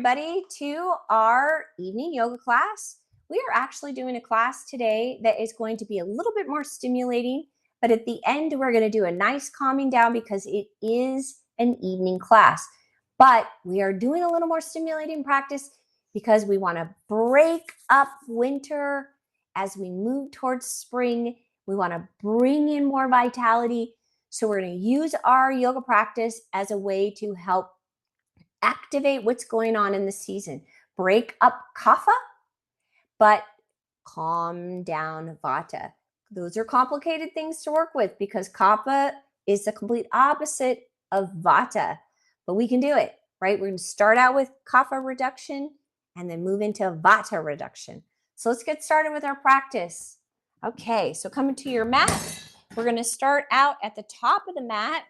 everybody to our evening yoga class. We are actually doing a class today that is going to be a little bit more stimulating, but at the end, we're going to do a nice calming down because it is an evening class. But we are doing a little more stimulating practice because we want to break up winter as we move towards spring. We want to bring in more vitality. So we're going to use our yoga practice as a way to help activate what's going on in the season. Break up Kapha, but calm down Vata. Those are complicated things to work with because Kapha is the complete opposite of Vata, but we can do it, right? We're going to start out with Kapha reduction and then move into Vata reduction. So let's get started with our practice. Okay, so coming to your mat, we're going to start out at the top of the mat.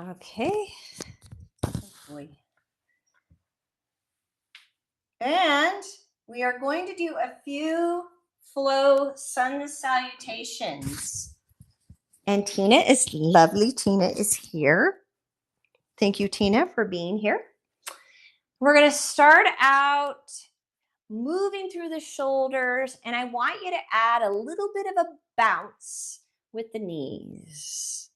Okay. And we are going to do a few flow sun salutations. And Tina is here. Thank you, Tina, for being here. We're going to start out moving through the shoulders, and I want you to add a little bit of a bounce with the knees.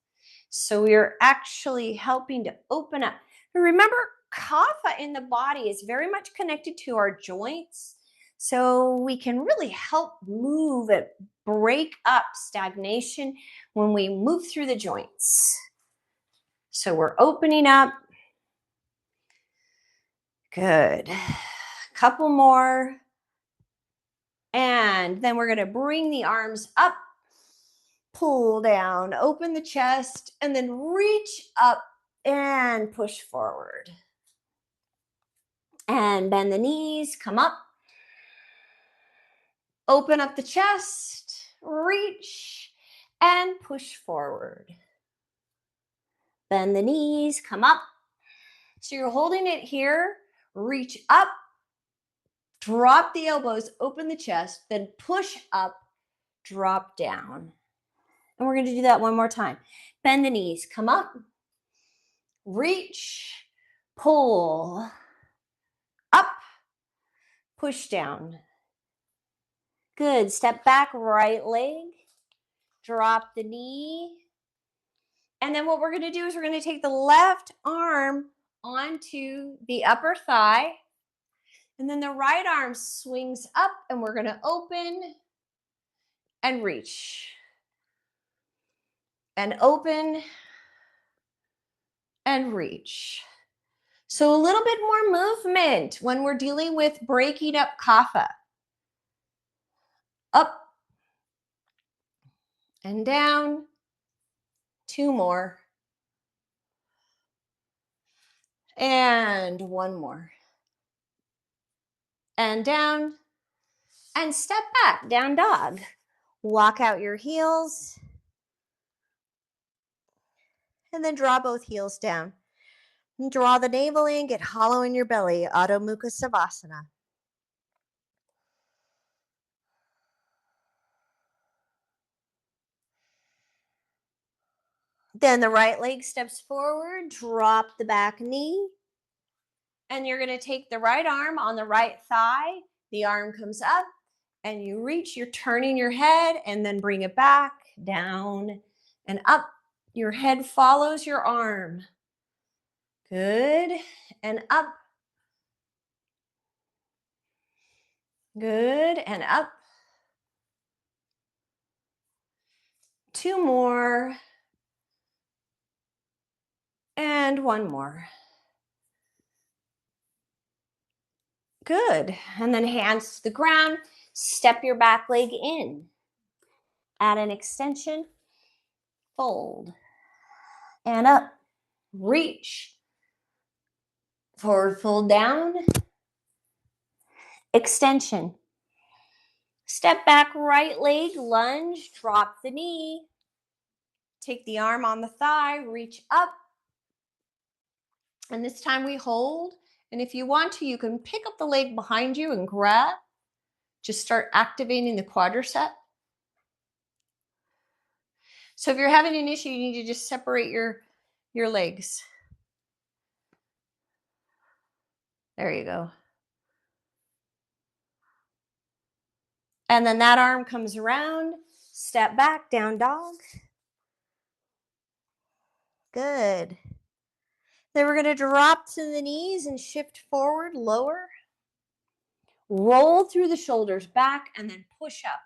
So we're actually helping to open up. Remember, Kapha in the body is very much connected to our joints. So we can really help move and break up stagnation when we move through the joints. So we're opening up. Good. Couple more. And then we're going to bring the arms up, pull down, open the chest, and then reach up and push forward. And bend the knees, come up. Open up the chest, reach, and push forward. Bend the knees, come up. So you're holding it here, reach up, drop the elbows, open the chest, then push up, drop down. And we're going to do that one more time. Bend the knees, come up, reach, pull, up, push down. Good. Step back, right leg, drop the knee. And then what we're going to do is we're going to take the left arm onto the upper thigh. And then the right arm swings up and we're going to open and reach. And open and reach. So a little bit more movement when we're dealing with breaking up Kapha. Up and down. Two more. And one more. And down. And step back, down dog. Walk out your heels. And then draw both heels down. And draw the navel in, get hollow in your belly, Adho Mukha Savasana. Then the right leg steps forward, drop the back knee. And you're going to take the right arm on the right thigh. The arm comes up and you reach, you're turning your head and then bring it back, down and up. Your head follows your arm. Good. And up. Good. And up. Two more. And one more. Good. And then hands to the ground. Step your back leg in. Add an extension. Fold. And up. Reach. Forward fold down. Extension. Step back, right leg, lunge, drop the knee. Take the arm on the thigh, reach up. And this time we hold. And if you want to, you can pick up the leg behind you and grab. Just start activating the quadricep. So if you're having an issue, you need to just separate your legs. There you go. And then that arm comes around, step back, down dog. Good. Then we're going to drop to the knees and shift forward, lower. Roll through the shoulders back and then push up.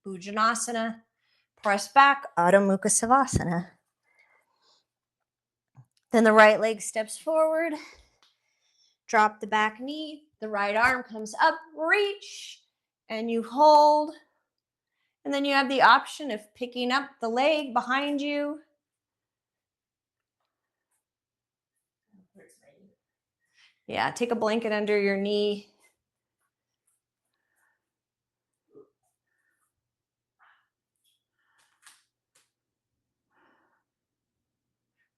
Bhujanasana. Press back, Adho Mukha Savasana. Then the right leg steps forward. Drop the back knee. The right arm comes up, reach, and you hold. And then you have the option of picking up the leg behind you. Yeah, take a blanket under your knee.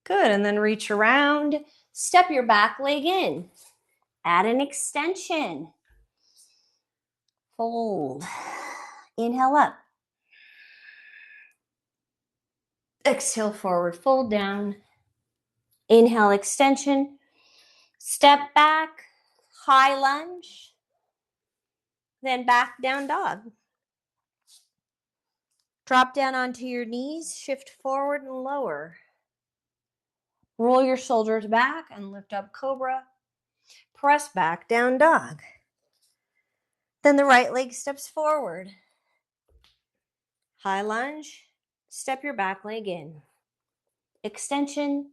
Good, and then reach around. Step your back leg in. Add an extension. Fold. Inhale up. Exhale forward, fold down. Inhale, extension. Step back, high lunge. Then back down dog. Drop down onto your knees, shift forward and lower. Roll your shoulders back and lift up cobra. Press back down dog. Then the right leg steps forward. High lunge, step your back leg in. Extension,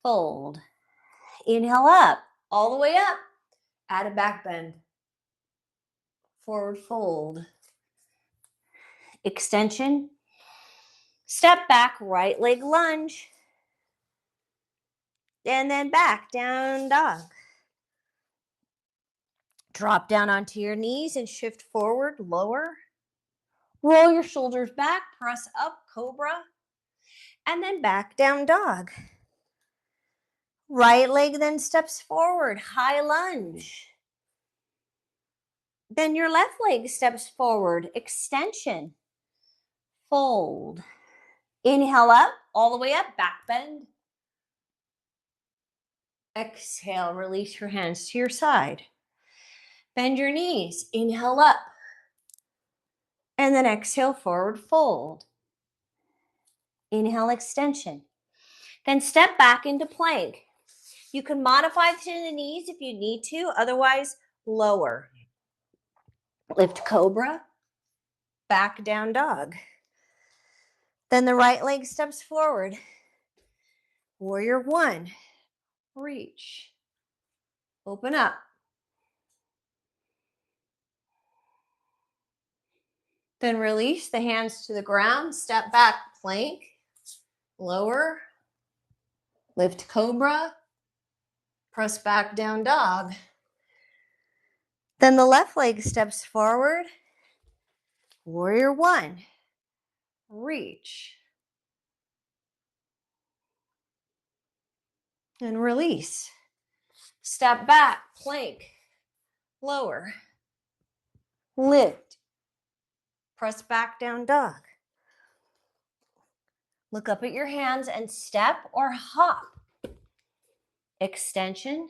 fold. Inhale up, all the way up. Add a back bend. Forward fold. Extension. Step back, right leg lunge. And then back, down dog. Drop down onto your knees and shift forward, lower. Roll your shoulders back, press up, cobra. And then back, down dog. Right leg then steps forward, high lunge. Then your left leg steps forward, extension. Fold. Inhale up, all the way up, back bend. Exhale, release your hands to your side. Bend your knees, inhale up. And then exhale, forward fold. Inhale, extension. Then step back into plank. You can modify to the knees if you need to, otherwise lower. Lift cobra, back down dog. Then the right leg steps forward. Warrior one, reach. Open up. Then release the hands to the ground, step back, plank, lower, lift cobra, press back down dog. Then the left leg steps forward, warrior one, reach. And release. Step back, plank, lower, lift, press back down dog. Look up at your hands and step or hop. Extension,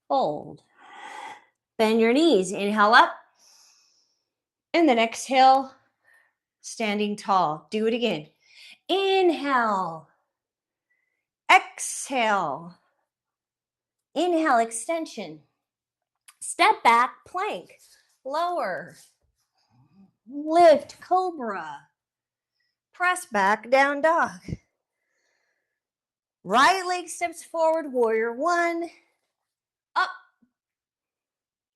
fold. Bend your knees, inhale up. And then exhale, standing tall. Do it again. Inhale, exhale. Inhale, extension. Step back, plank, lower. Lift, cobra. Press back, down dog. Right leg steps forward, warrior one. Up.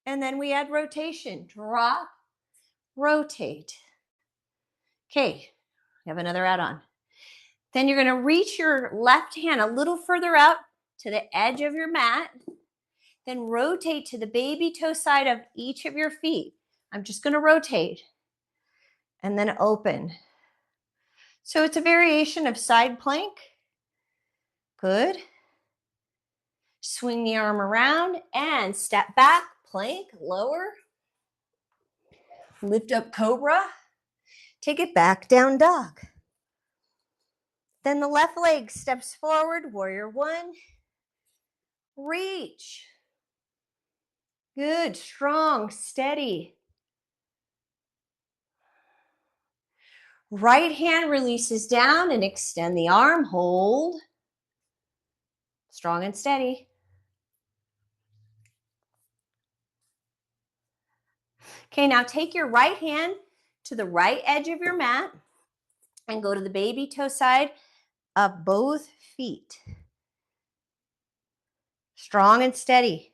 And then we add rotation. Drop, rotate. Okay, we have another add-on. Then you're going to reach your left hand a little further out to the edge of your mat. Then rotate to the baby toe side of each of your feet. I'm just going to rotate. And then open. So it's a variation of side plank. Good. Swing the arm around and step back, plank, lower. Lift up cobra. Take it back, down dog. Then the left leg steps forward, warrior one. Reach. Good, strong, steady. Right hand releases down and extend the arm, hold. Strong and steady. Okay, now take your right hand to the right edge of your mat and go to the baby toe side of both feet. Strong and steady.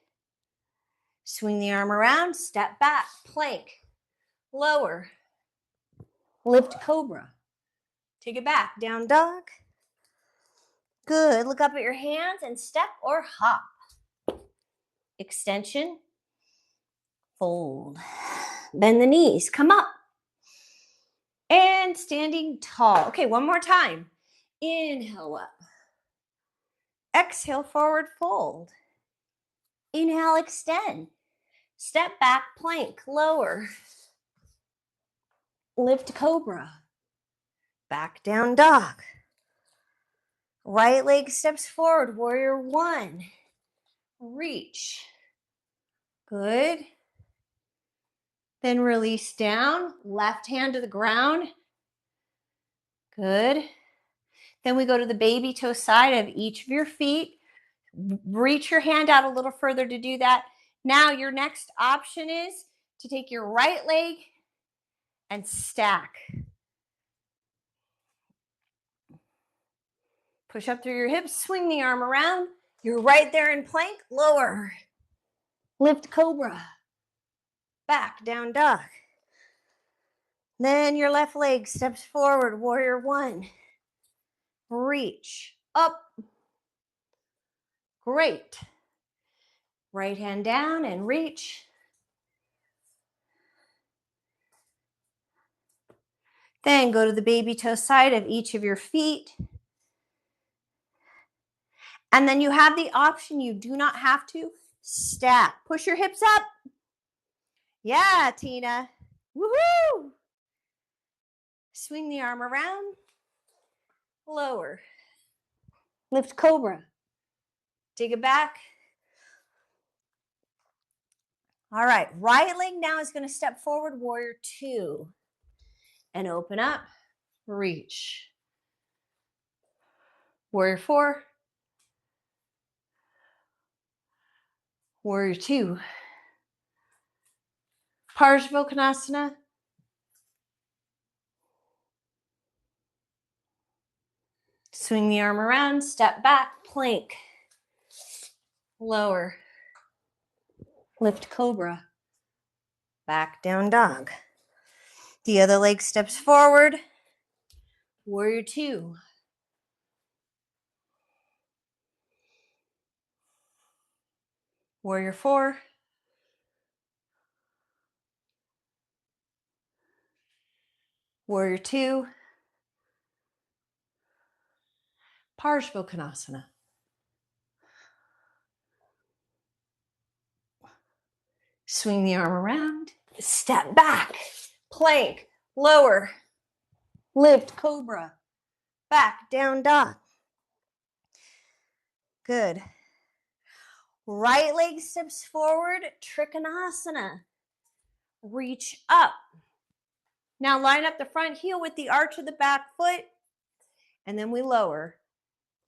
Swing the arm around, step back, plank, lower, lift cobra. Take it back, down dog. Good, look up at your hands and step or hop. Extension, fold. Bend the knees, come up. And standing tall. Okay, one more time. Inhale up. Exhale, forward fold. Inhale, extend. Step back, plank, lower. Lift cobra. Back down dog. Right leg steps forward, warrior one. Reach. Good. Then release down, left hand to the ground. Good. Then we go to the baby toe side of each of your feet. Reach your hand out a little further to do that. Now your next option is to take your right leg and stack. Push up through your hips, swing the arm around. You're right there in plank, lower. Lift cobra. Back, down dog. Then your left leg steps forward, warrior one. Reach, up. Great. Right hand down and reach. Then go to the baby toe side of each of your feet. And then you have the option, you do not have to stack. Push your hips up. Yeah, Tina. Woohoo! Swing the arm around. Lower. Lift cobra. Take it back. All right, right leg now is going to step forward, warrior two. And open up, reach. Warrior four. Warrior two. Parsvakonasana. Swing the arm around, step back, plank. Lower. Lift cobra. Back, down dog. The other leg steps forward. Warrior two. Warrior four. Warrior two. Parsvakonasana. Swing the arm around, step back, plank, lower, lift cobra, back, down dog. Good. Right leg steps forward, Trikonasana. Reach up. Now line up the front heel with the arch of the back foot, and then we lower,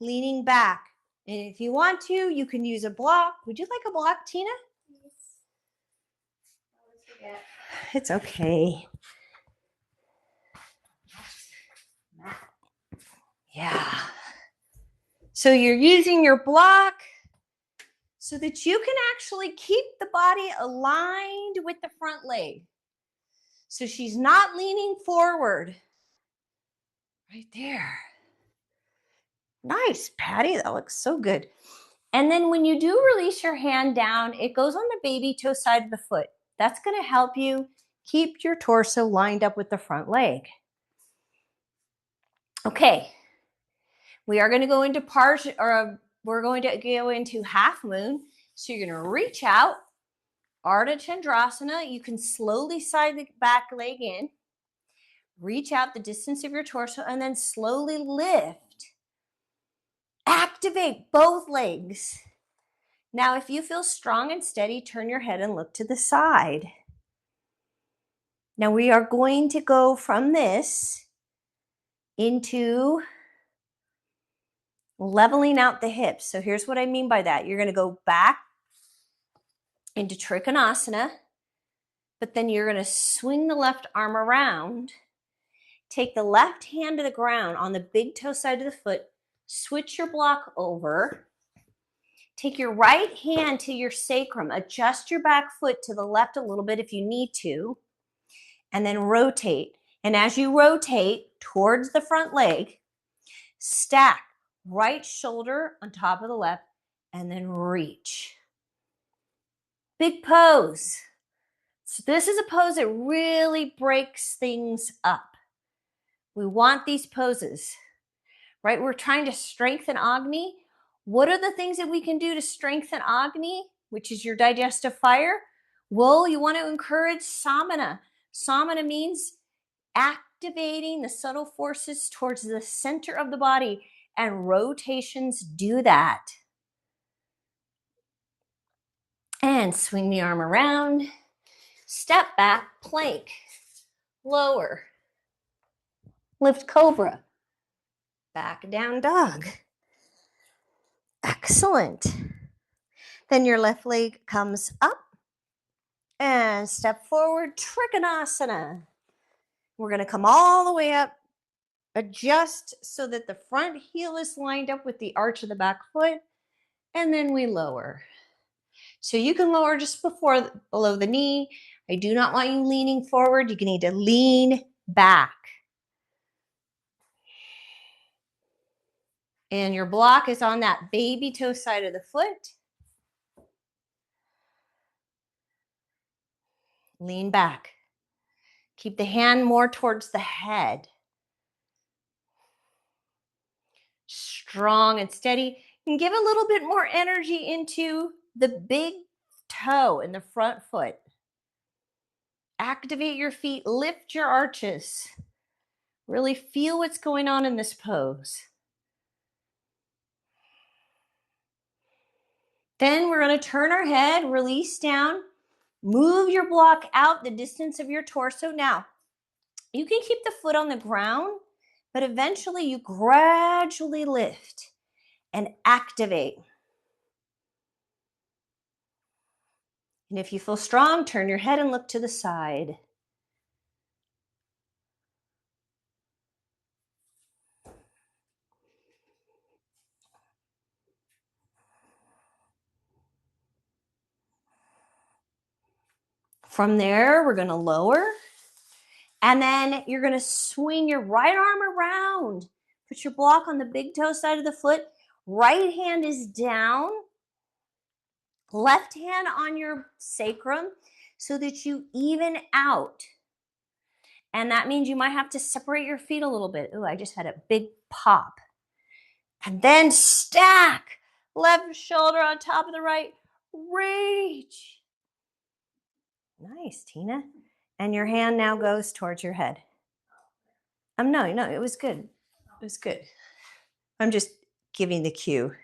leaning back. And if you want to, you can use a block. Would you like a block, Tina? Yes. I always forget. It's okay. Yeah. So you're using your block so that you can actually keep the body aligned with the front leg. So she's not leaning forward. Right there. Nice, Patty. That looks so good. And then when you do release your hand down, it goes on the baby toe side of the foot. That's going to help you keep your torso lined up with the front leg. Okay. We are going to go into we're going to go into half moon. So you're going to reach out, Ardha Chandrasana. You can slowly slide the back leg in, reach out the distance of your torso, and then slowly lift. Activate both legs. Now, if you feel strong and steady, turn your head and look to the side. Now we are going to go from this into leveling out the hips. So here's what I mean by that. You're going to go back into Trikonasana, but then you're going to swing the left arm around, take the left hand to the ground on the big toe side of the foot, switch your block over, take your right hand to your sacrum, adjust your back foot to the left a little bit if you need to, and then rotate. And as you rotate towards the front leg, stack right shoulder on top of the left, and then reach. Big pose. So this is a pose that really breaks things up. We want these poses, right? We're trying to strengthen Agni. What are the things that we can do to strengthen Agni, which is your digestive fire? Well, you want to encourage Samana. Samana means activating the subtle forces towards the center of the body, and rotations do that. And swing the arm around, step back, plank, lower, lift cobra, back down dog. Excellent. Then your left leg comes up and step forward, Trikonasana. We're going to come all the way up, adjust so that the front heel is lined up with the arch of the back foot, and then we lower. So you can lower just below the knee. I do not want you leaning forward. You need to lean back. And your block is on that baby toe side of the foot. Lean back. Keep the hand more towards the head. Strong and steady. And give a little bit more energy into the big toe in the front foot. Activate your feet. Lift your arches. Really feel what's going on in this pose. Then we're going to turn our head, release down, move your block out the distance of your torso. Now, you can keep the foot on the ground, but eventually you gradually lift and activate. And if you feel strong, turn your head and look to the side. From there, we're going to lower. And then you're going to swing your right arm around. Put your block on the big toe side of the foot. Right hand is down. Left hand on your sacrum so that you even out. And that means you might have to separate your feet a little bit. Ooh, I just had a big pop. And then stack. Left shoulder on top of the right. Reach. Nice, Tina. And your hand now goes towards your head. No, it was good. It was good. I'm just giving the cue,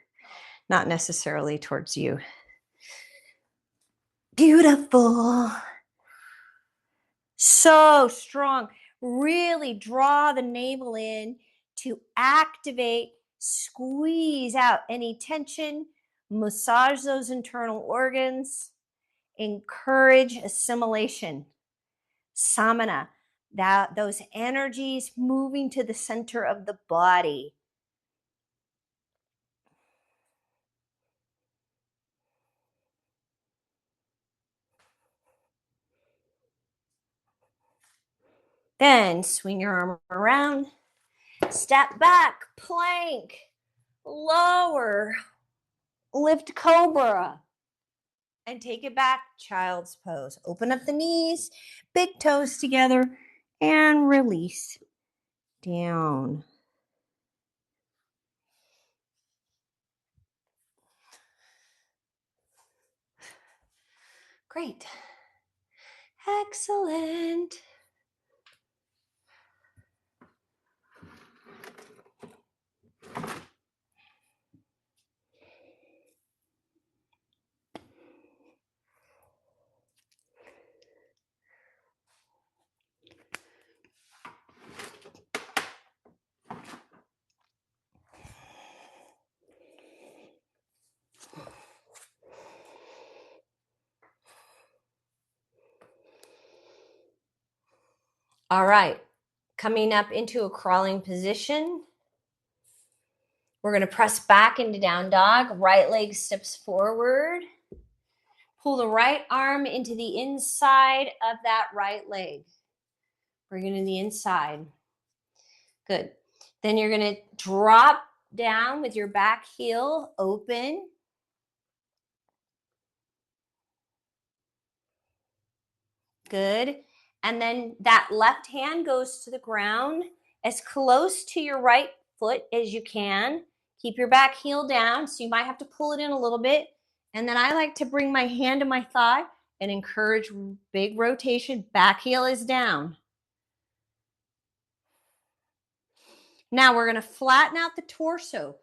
not necessarily towards you. Beautiful. So strong. Really draw the navel in to activate, squeeze out any tension, massage those internal organs, encourage assimilation. Samana, those energies moving to the center of the body. Then swing your arm around, step back, plank, lower, lift cobra, and take it back, child's pose. Open up the knees, big toes together, and release down. Great. Excellent. All right, coming up into a crawling position. We're going to press back into down dog. Right leg steps forward. Pull the right arm into the inside of that right leg. Bring it in the inside. Good. Then you're going to drop down with your back heel open. Good. And then that left hand goes to the ground as close to your right foot as you can. Keep your back heel down, so you might have to pull it in a little bit. And then I like to bring my hand to my thigh and encourage big rotation. Back heel is down. Now we're going to flatten out the torso.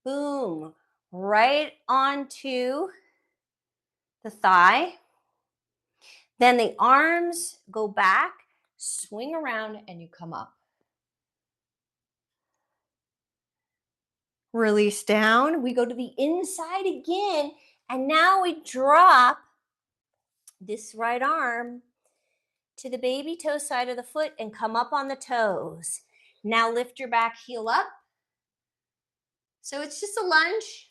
Boom. Right onto the thigh. Then the arms go back, swing around, and you come up. Release down. We go to the inside again, and now we drop this right arm to the baby toe side of the foot and come up on the toes. Now lift your back heel up. So it's just a lunge.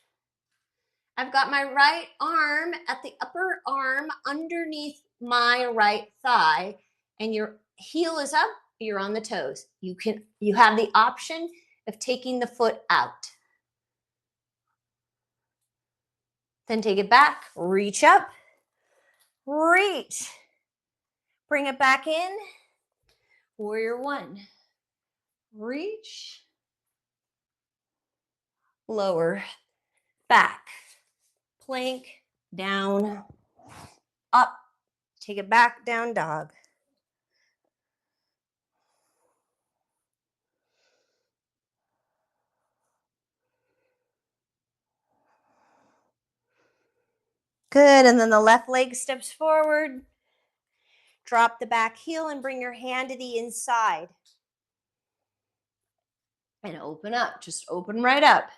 I've got my right arm at the upper arm underneath my right thigh, and your heel is up, you're on the toes. You have the option of taking the foot out. Then take it back, reach up, reach. Bring it back in. Warrior one. Reach. Lower. Back. Plank. Down. Up. Take it back. Down dog. Good. And then the left leg steps forward. Drop the back heel and bring your hand to the inside. And open up. Just open right up.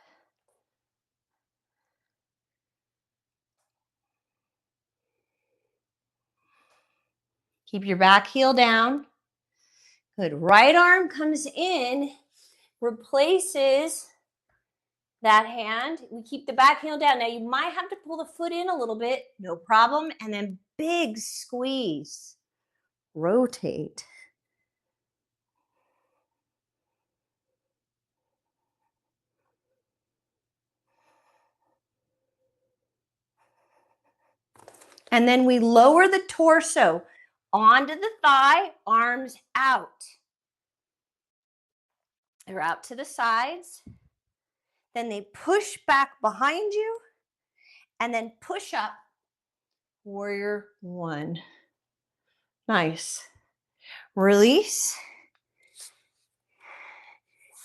Keep your back heel down. Good. Right arm comes in, replaces that hand. We keep the back heel down. Now you might have to pull the foot in a little bit, no problem. And then big squeeze. Rotate. And then we lower the torso onto the thigh, arms out. They're out to the sides. Then they push back behind you and then push up. Warrior one. Nice. Release.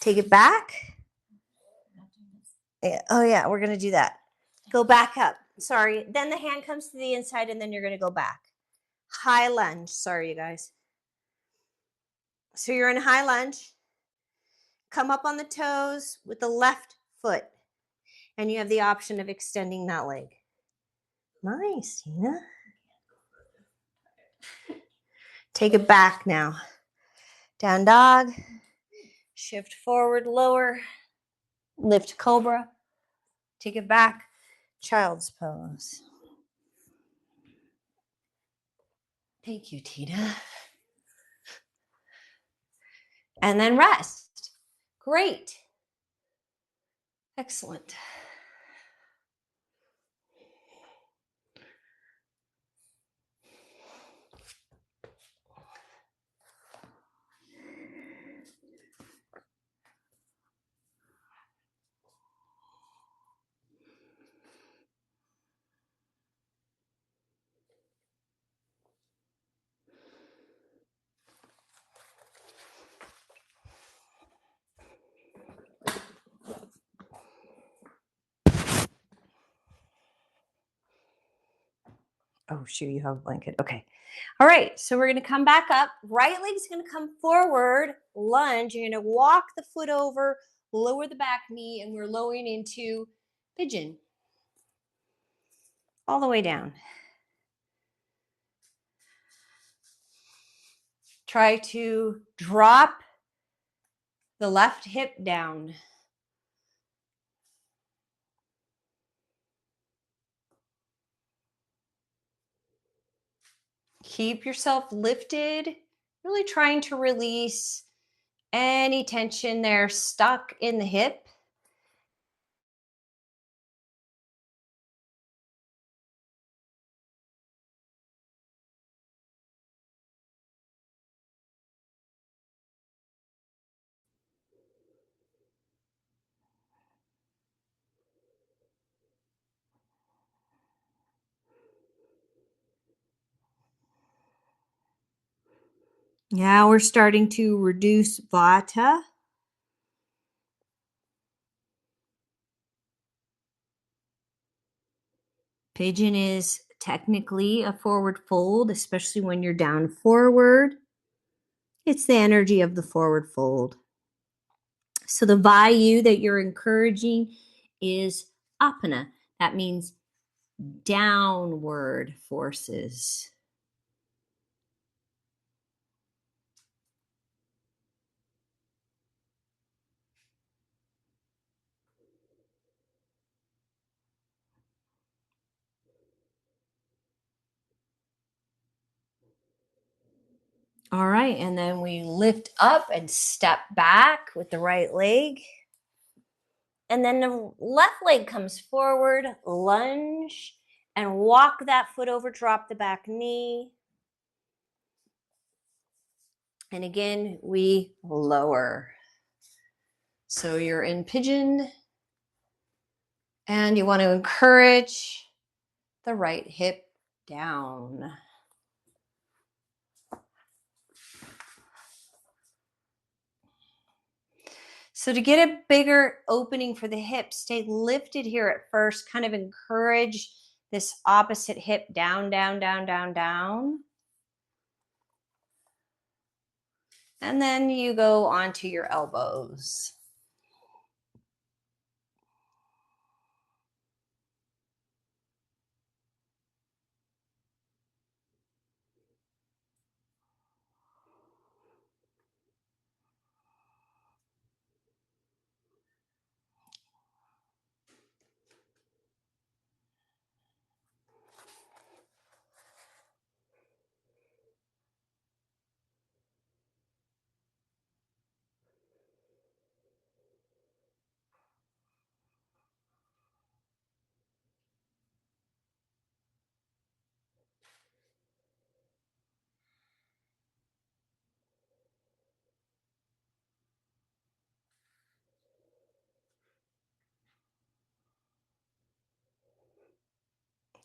Take it back. Oh yeah, we're going to do that. Go back up. Sorry. Then the hand comes to the inside and then you're going to go back. High lunge. Sorry, you guys. So you're in high lunge. Come up on the toes with the left foot. And you have the option of extending that leg. Nice, Tina. Take it back now. Down dog. Shift forward, lower. Lift cobra. Take it back. Child's pose. Thank you, Tina. And then rest. Great. Excellent. Oh, shoot, you have a blanket. Okay. All right, so we're going to come back up. Right leg's going to come forward, lunge. You're going to walk the foot over, lower the back knee, and we're lowering into pigeon. All the way down. try to drop the left hip down. Keep yourself lifted, really trying to release any tension there stuck in the hip. Now we're starting to reduce Vata. Pigeon is technically a forward fold, especially when you're down forward. It's the energy of the forward fold. So the vayu that you're encouraging is apana. That means downward forces. All right, and then we lift up and step back with the right leg. And then the left leg comes forward, lunge, and walk that foot over, drop the back knee. And again, we lower. So you're in pigeon, and you want to encourage the right hip down. So to get a bigger opening for the hip, stay lifted here at first, kind of encourage this opposite hip down, down, down, down, down. And then you go onto your elbows.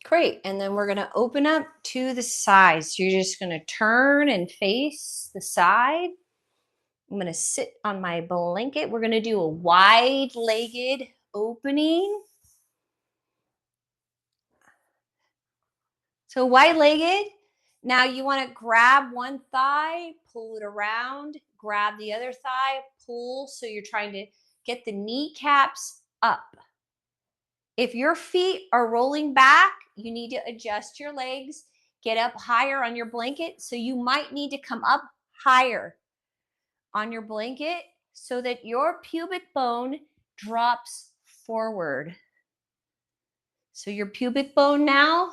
Great. And then we're going to open up to the side. So you're just going to turn and face the side. I'm going to sit on my blanket. We're going to do a wide-legged opening. So wide-legged. Now you want to grab one thigh, pull it around, grab the other thigh, pull. So you're trying to get the kneecaps up. If your feet are rolling back, you need to adjust your legs, get up higher on your blanket. So you might need to come up higher on your blanket so that your pubic bone drops forward. So your pubic bone now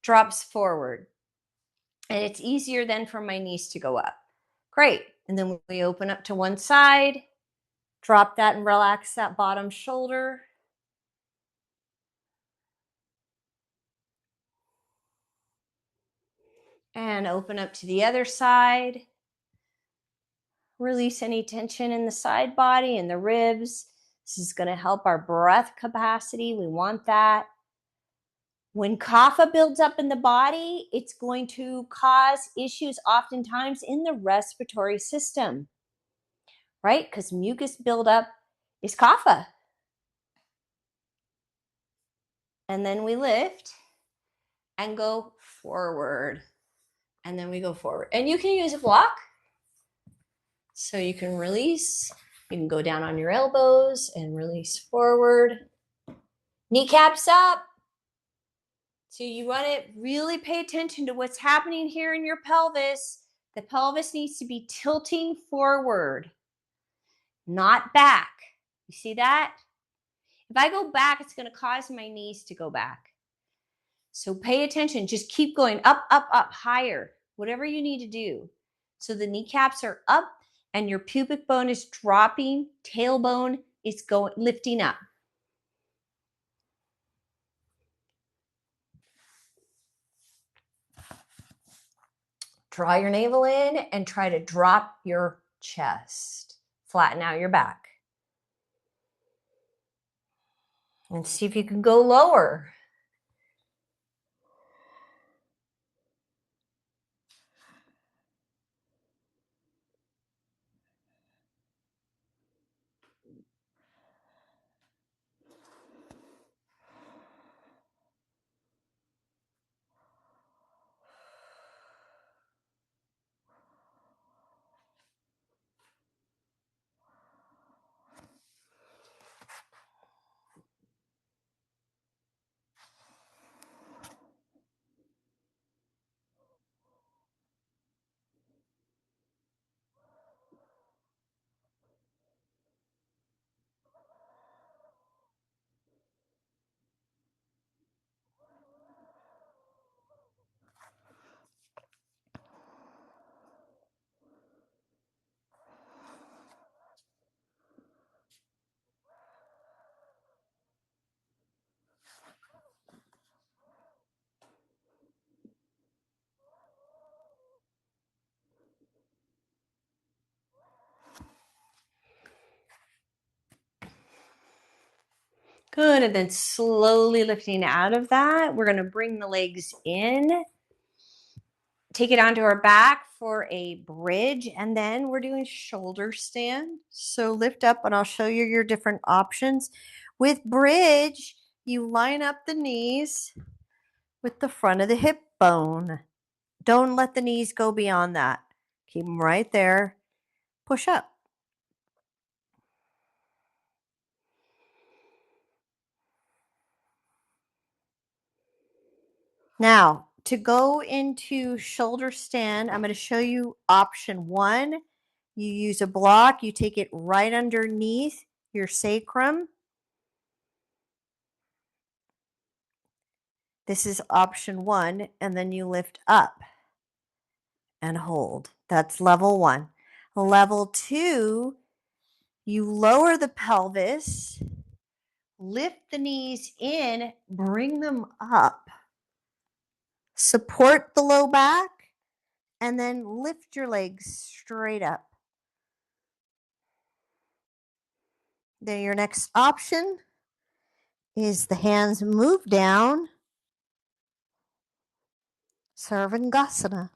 drops forward. And it's easier then for my knees to go up. Great. And then we open up to one side, drop that and relax that bottom shoulder. And open up to the other side. Release any tension in the side body and the ribs. This is going to help our breath capacity. We want that. When kapha builds up in the body, it's going to cause issues oftentimes in the respiratory system, right? Because mucus buildup is kapha. And then we lift and go forward. And then we go forward. And you can use a block. So you can release. You can go down on your elbows and release forward. Kneecaps up. So you want to really pay attention to what's happening here in your pelvis. The pelvis needs to be tilting forward, not back. You see that? If I go back, it's going to cause my knees to go back. So pay attention. Just keep going up, up, up, higher, whatever you need to do. So the kneecaps are up and your pubic bone is dropping, tailbone is going lifting up. Draw your navel in and try to drop your chest. Flatten out your back. And see if you can go lower. Good, and then slowly lifting out of that, we're going to bring the legs in, take it onto our back for a bridge, and then we're doing shoulder stand. So lift up, and I'll show you your different options. With bridge, you line up the knees with the front of the hip bone. Don't let the knees go beyond that. Keep them right there. Push up. Now, to go into shoulder stand, I'm going to show you option 1. You use a block, you take it right underneath your sacrum. This is option 1, and then you lift up and hold. That's level 1. Level 2, you lower the pelvis, lift the knees in, bring them up. Support the low back, and then lift your legs straight up. Then your next option is the hands move down, Sarvangasana.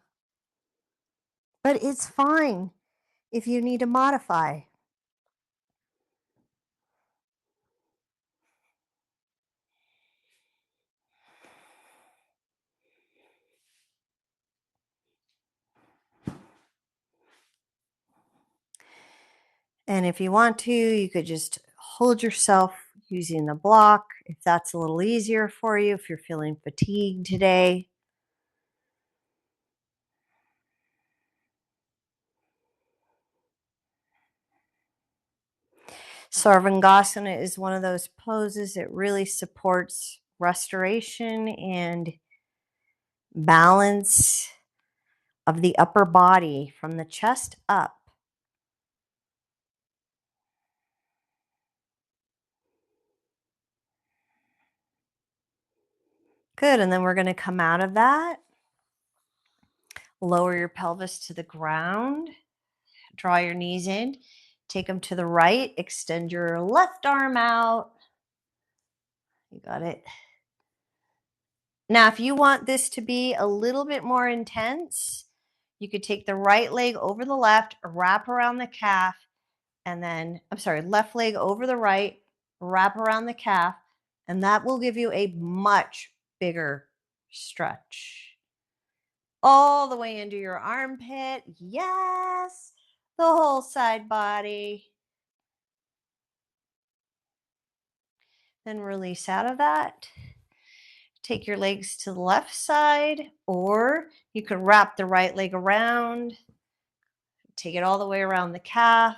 But it's fine if you need to modify. And if you want to, you could just hold yourself using the block if that's a little easier for you, if you're feeling fatigued today. Sarvangasana is one of those poses that really supports restoration and balance of the upper body from the chest up. Good, and then we're going to come out of that. Lower your pelvis to the ground. Draw your knees in. Take them to the right. Extend your left arm out. You got it. Now, if you want this to be a little bit more intense, you could take the right leg over the left, wrap around the calf, and then, left leg over the right, wrap around the calf, and that will give you a much bigger stretch. All the way into your armpit. Yes, the whole side body. Then release out of that. Take your legs to the left side, or you can wrap the right leg around Take it all the way around the calf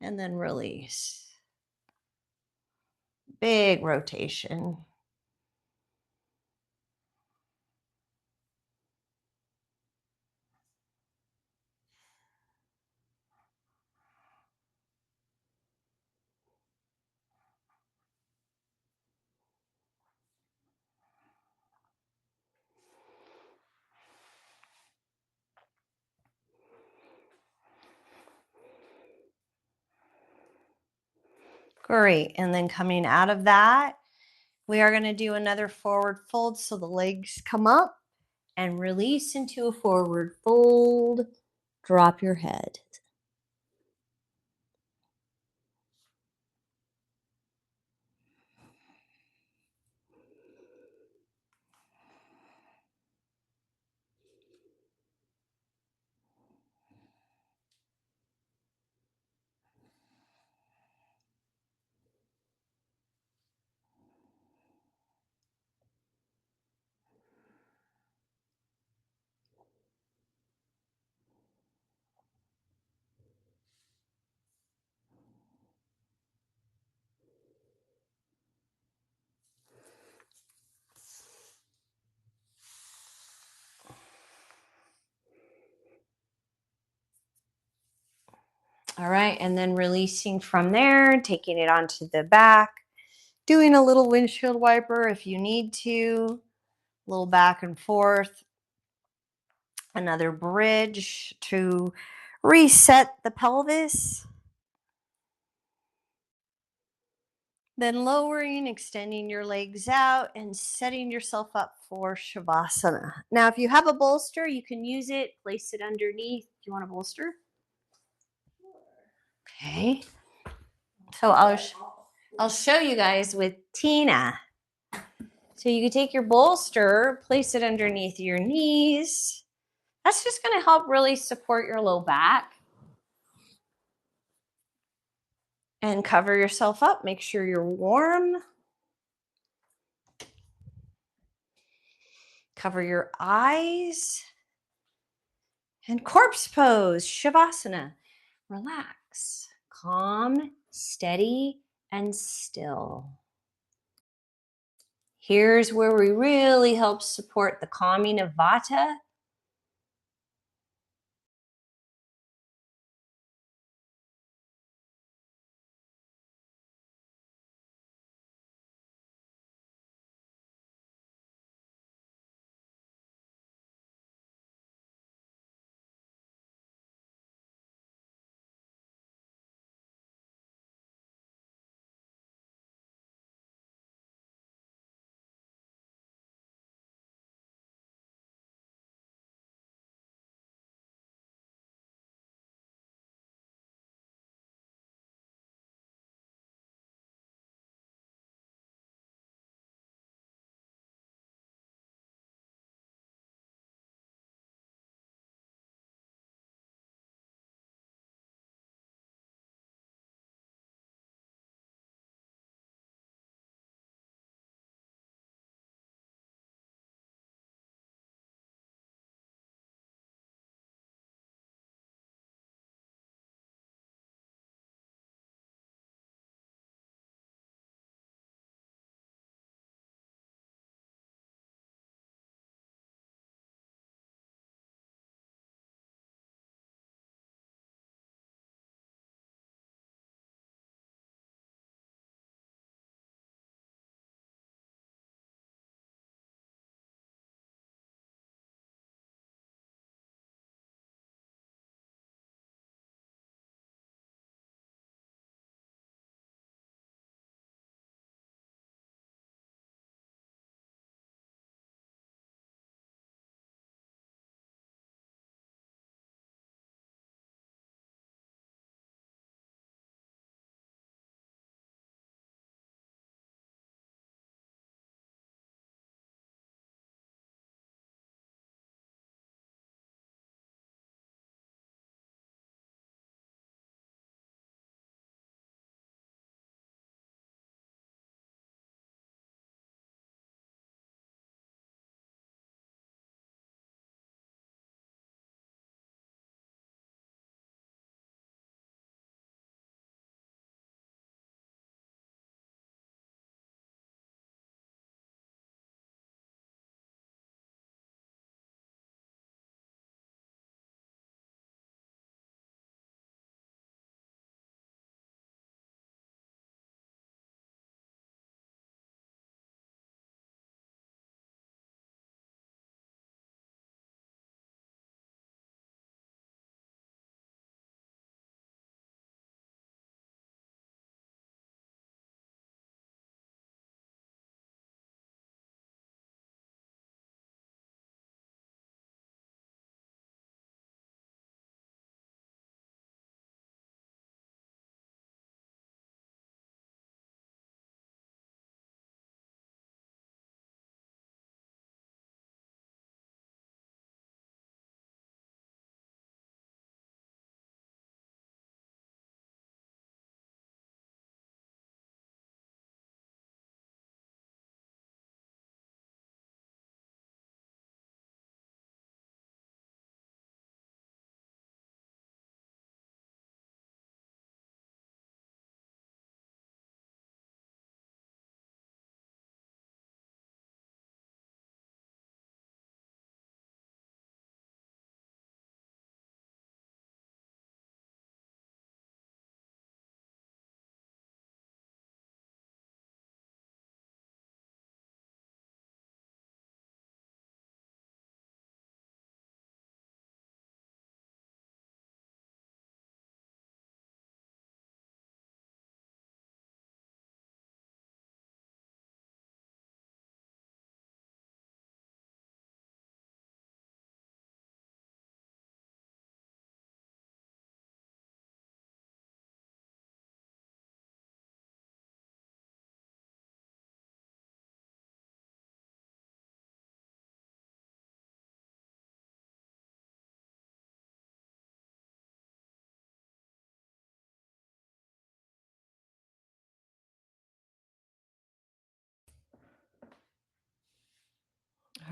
and then release. Big rotation. Great. And then coming out of that, we are going to do another forward fold. So the legs come up and release into a forward fold. Drop your head. All right, and then releasing from there, taking it onto the back, doing a little windshield wiper if you need to, a little back and forth, another bridge to reset the pelvis. Then lowering, extending your legs out and setting yourself up for Shavasana. Now, if you have a bolster, you can use it, place it underneath. Do you want a bolster? Okay. So I'll show you guys with Tina. So you can take your bolster, place it underneath your knees. That's just going to help really support your low back. And cover yourself up. Make sure you're warm. Cover your eyes. And corpse pose, Shavasana. Relax, calm, steady, and still. Here's where we really help support the calming of Vata.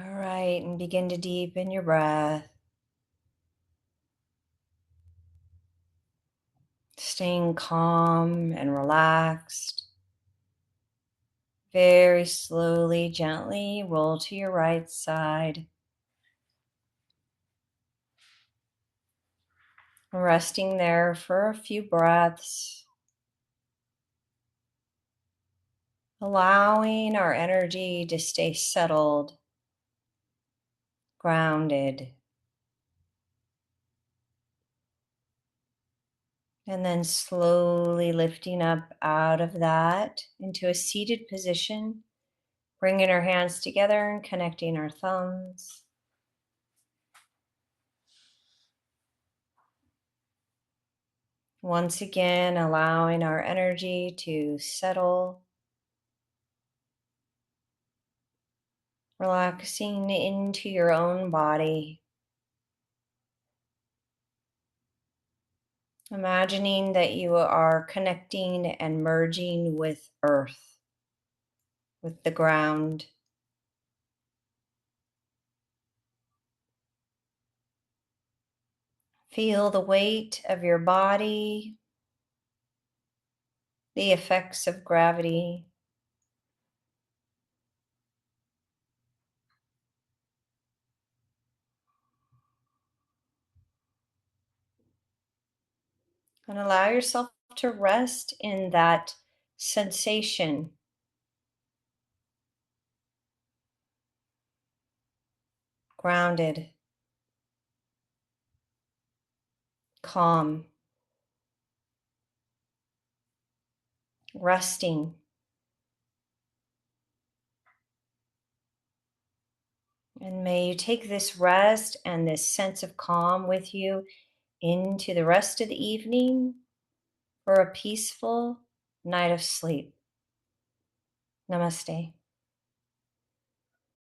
All right, and begin to deepen your breath. Staying calm and relaxed. Very slowly, gently roll to your right side. Resting there for a few breaths. Allowing our energy to stay settled, grounded. And then slowly lifting up out of that into a seated position, bringing our hands together and connecting our thumbs. Once again, allowing our energy to settle, relaxing into your own body. Imagining that you are connecting and merging with earth, with the ground. Feel the weight of your body, the effects of gravity. And allow yourself to rest in that sensation. Grounded, calm, resting. And may you take this rest and this sense of calm with you into the rest of the evening for a peaceful night of sleep. Namaste.